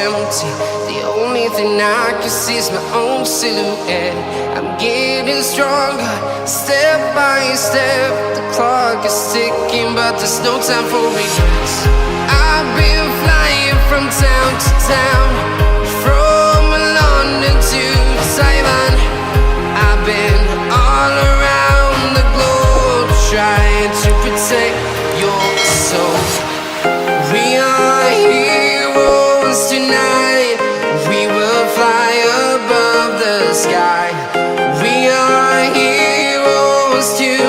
empty. The only thing I can see is my own silhouette. I'm getting stronger, step by step. The clock is ticking, but there's no time for regrets. I've been flying from town to town, from London to Taiwan. I've been all around the globe, trying to protect your soul. We are heroes tonight. We will fly above the sky. We are heroes tonight.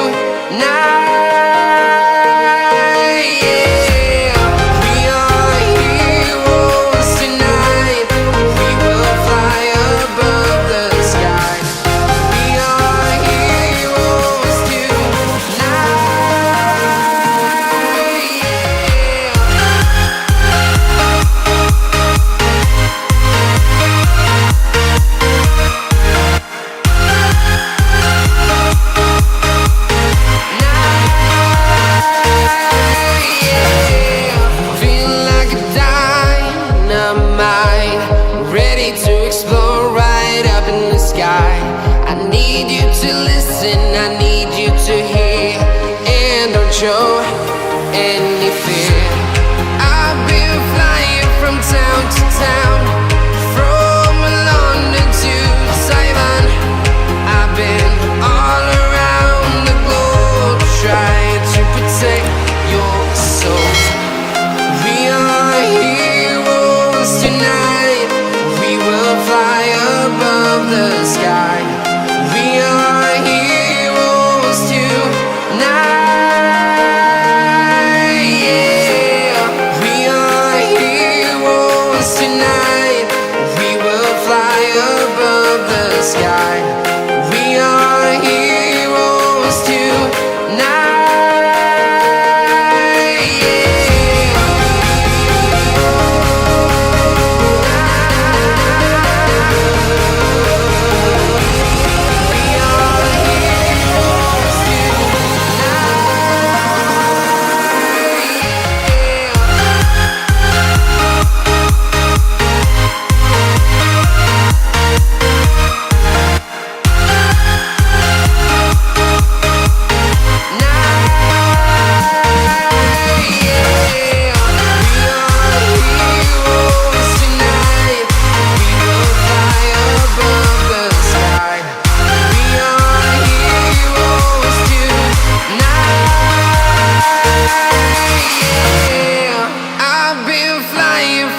I need you to listen, I need you to hear, and don't show any fear. I've been flying from town to town, from London to Taiwan. I've been all around the globe, trying to protect your soul. We are heroes tonight. We will fly above the sky. We are heroes tonight. Yeah, we are heroes tonight. We will fly above the sky. We are heroes tonight.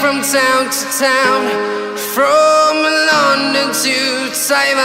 From town to town, from London to Taiwan.